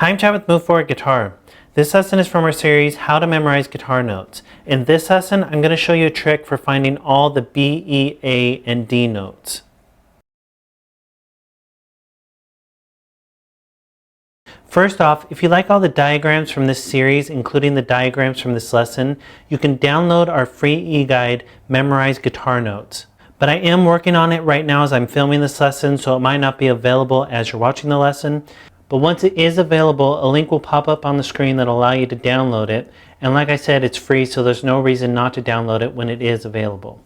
Hi, I'm Chad with Move Forward Guitar. This lesson is from our series, How to Memorize Guitar Notes. In this lesson, I'm going to show you a trick for finding all the B, E, A, and D notes. First off, if you like all the diagrams from this series, including the diagrams from this lesson, you can download our free e-guide, Memorize Guitar Notes. But I am working on it right now as I'm filming this lesson, so it might not be available as you're watching the lesson. But once it is available, a link will pop up on the screen that will allow you to download it. And like I said, it's free, so there's no reason not to download it when it is available.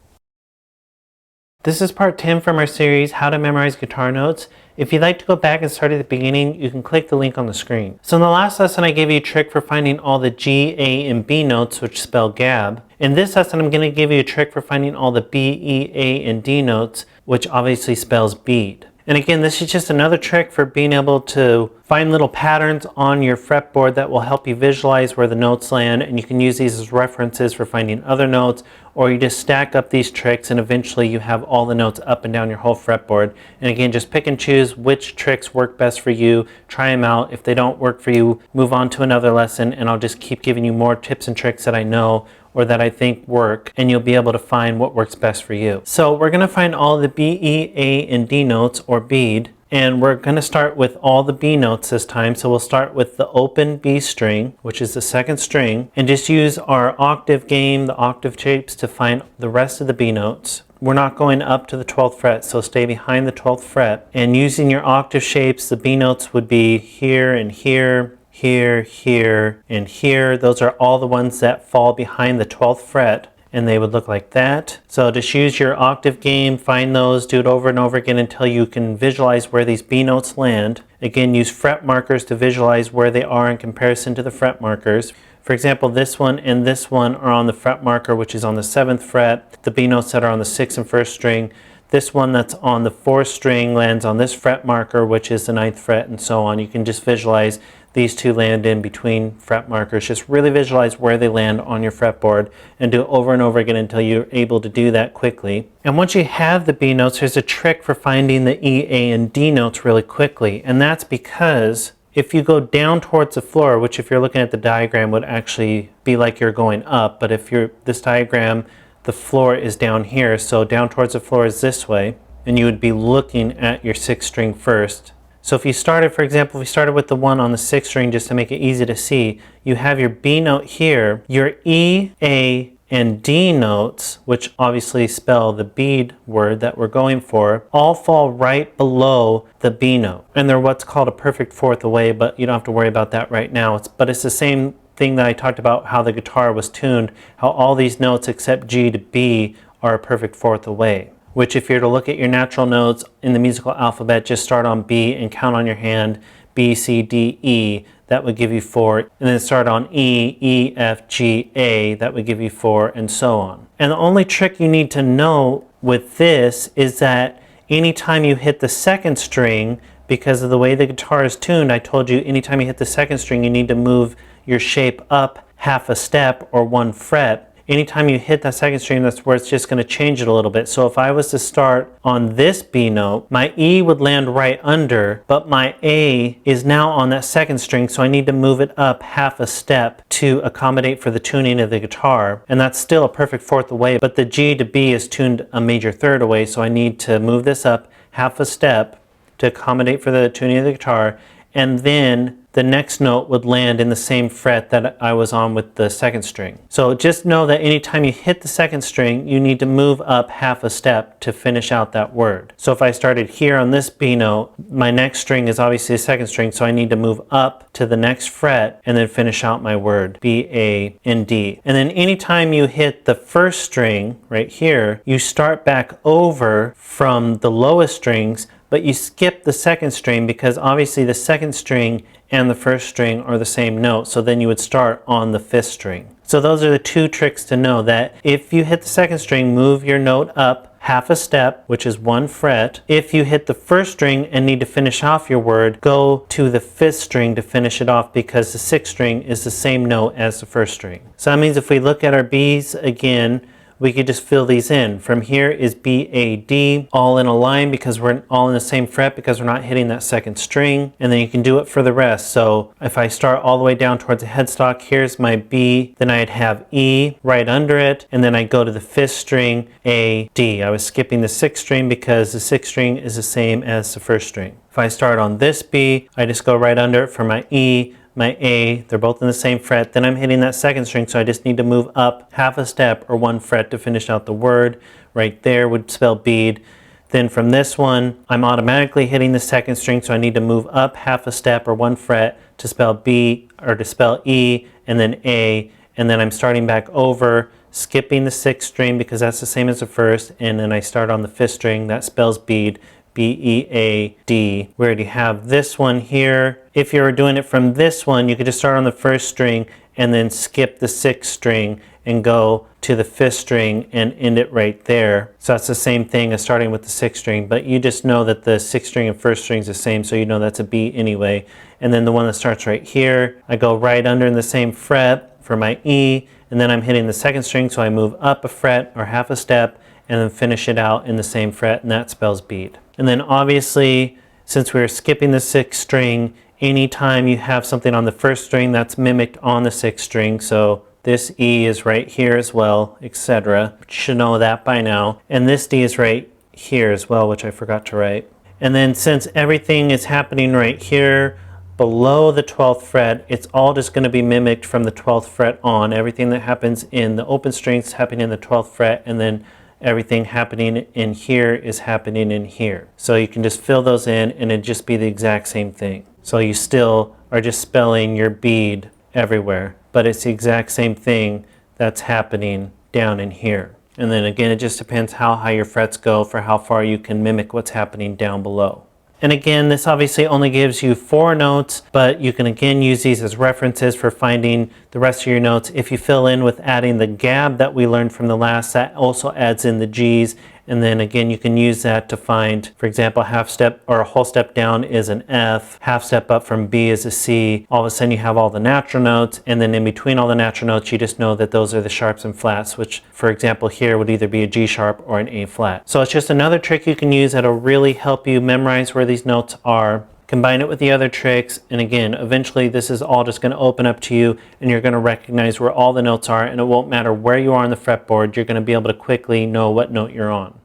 This is part 10 from our series, How to Memorize Guitar Notes. If you'd like to go back and start at the beginning, you can click the link on the screen. So in the last lesson, I gave you a trick for finding all the G, A, and B notes, which spell gab. In this lesson, I'm going to give you a trick for finding all the B, E, A, and D notes, which obviously spells bead. And again, this is just another trick for being able to find little patterns on your fretboard that will help you visualize where the notes land, and you can use these as references for finding other notes, or you just stack up these tricks and eventually you have all the notes up and down your whole fretboard. And again, just pick and choose which tricks work best for you, try them out. If they don't work for you, move on to another lesson, and I'll just keep giving you more tips and tricks that I know or that I think work, and you'll be able to find what works best for you. So we're going to find all the B, E, A, and D notes, or bead, and we're going to start with all the B notes this time. So we'll start with the open B string, which is the second string, and just use our octave game, the octave shapes, to find the rest of the B notes. We're not going up to the 12th fret, so stay behind the 12th fret. And using your octave shapes, the B notes would be here and here, here, here, and here. Those are all the ones that fall behind the 12th fret, and they would look like that. So just use your octave game, find those, do it over and over again until you can visualize where these B notes land. Again, use fret markers to visualize where they are in comparison to the fret markers. For example, this one and this one are on the fret marker, which is on the 7th fret. The B notes that are on the 6th and 1st string. This one that's on the 4th string lands on this fret marker, which is the 9th fret, and so on. You can just visualize these two land in between fret markers. Just really visualize where they land on your fretboard and do it over and over again until you're able to do that quickly. And once you have the B notes, there's a trick for finding the E, A, and D notes really quickly. And that's because if you go down towards the floor, which if you're looking at the diagram would actually be like you're going up, but if you're this diagram, the floor is down here, so down towards the floor is this way, and you would be looking at your 6th string first. So if you started, for example, if we started with the one on the 6th string just to make it easy to see, you have your B note here, your E, A, and D notes, which obviously spell the bead word that we're going for, all fall right below the B note. And they're what's called a perfect fourth away, but you don't have to worry about that right now. But it's the same thing that I talked about, how the guitar was tuned, how all these notes except G to B are a perfect fourth away. Which if you're to look at your natural notes in the musical alphabet, just start on B and count on your hand, B, C, D, E, that would give you 4. And then start on E, E, F, G, A, that would give you 4, and so on. And the only trick you need to know with this is that anytime you hit the 2nd string, because of the way the guitar is tuned, I told you anytime you hit the 2nd string, you need to move your shape up half a step or 1 fret. Anytime you hit that 2nd string, that's where it's just going to change it a little bit. So if I was to start on this B note, my E would land right under, but my A is now on that 2nd string, so I need to move it up half a step to accommodate for the tuning of the guitar. And that's still a perfect fourth away, but the G to B is tuned a major third away, so I need to move this up half a step to accommodate for the tuning of the guitar, and then the next note would land in the same fret that I was on with the 2nd string. So just know that anytime you hit the 2nd string, you need to move up half a step to finish out that word. So if I started here on this B note, my next string is obviously the 2nd string, so I need to move up to the next fret and then finish out my word, B, A, and D. And then anytime you hit the 1st string right here, you start back over from the lowest strings, but you skip the 2nd string because obviously the 2nd string and the 1st string are the same note, so then you would start on the 5th string. So those are the two tricks to know, that if you hit the 2nd string, move your note up half a step, which is 1 fret. If you hit the 1st string and need to finish off your word, go to the 5th string to finish it off because the 6th string is the same note as the 1st string. So that means if we look at our B's again, we could just fill these in. From here is BAD, all in a line because we're all in the same fret because we're not hitting that second string. And then you can do it for the rest. So if I start all the way down towards the headstock, here's my B, then I'd have E right under it, and then I go to the 5th string, A, D. I was skipping the 6th string because the 6th string is the same as the 1st string. If I start on this B, I just go right under it for my E, my A, they're both in the same fret. Then I'm hitting that 2nd string, so I just need to move up half a step or 1 fret to finish out the word. Right there would spell bead. Then from this one, I'm automatically hitting the 2nd string, so I need to move up half a step or 1 fret to spell B, or to spell E, and then A, and then I'm starting back over, skipping the 6th string because that's the same as the 1st, and then I start on the 5th string, that spells bead, B-E-A-D. We already have this one here. If you were doing it from this one, you could just start on the 1st string and then skip the 6th string and go to the 5th string and end it right there. So that's the same thing as starting with the 6th string, but you just know that the 6th string and 1st string is the same, so you know that's a B anyway. And then the one that starts right here, I go right under in the same fret for my E, and then I'm hitting the 2nd string, so I move up a fret or half a step and then finish it out in the same fret, and that spells bead. And then obviously, since we're skipping the 6th string, anytime you have something on the 1st string, that's mimicked on the 6th string. So this E is right here as well, etc. You should know that by now. And this D is right here as well, which I forgot to write. And then since everything is happening right here below the 12th fret, it's all just going to be mimicked from the 12th fret on. Everything that happens in the open strings is happening in the 12th fret, and then everything happening in here is happening in here. So you can just fill those in and it'd just be the exact same thing. So you still are just spelling your bead everywhere, but it's the exact same thing that's happening down in here. And then again, it just depends how high your frets go for how far you can mimic what's happening down below. And again, this obviously only gives you 4 notes, but you can again use these as references for finding the rest of your notes. If you fill in with adding the gab that we learned from the last, that also adds in the G's. And then again, you can use that to find, for example, half step or a whole step down is an F, half step up from B is a C. All of a sudden you have all the natural notes, and then in between all the natural notes, you just know that those are the sharps and flats, which for example here would either be a G sharp or an A flat. So it's just another trick you can use that'll really help you memorize where these notes are. Combine it with the other tricks, and again, eventually this is all just going to open up to you and you're going to recognize where all the notes are, and it won't matter where you are on the fretboard, you're going to be able to quickly know what note you're on.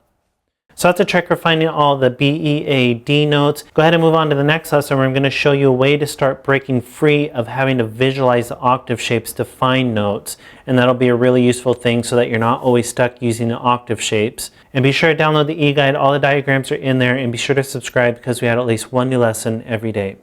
So that's a trick for finding all the B, E, A, D notes. Go ahead and move on to the next lesson where I'm going to show you a way to start breaking free of having to visualize the octave shapes to find notes. And that'll be a really useful thing so that you're not always stuck using the octave shapes. And be sure to download the e-guide. All the diagrams are in there, and be sure to subscribe because we have at least one new lesson every day.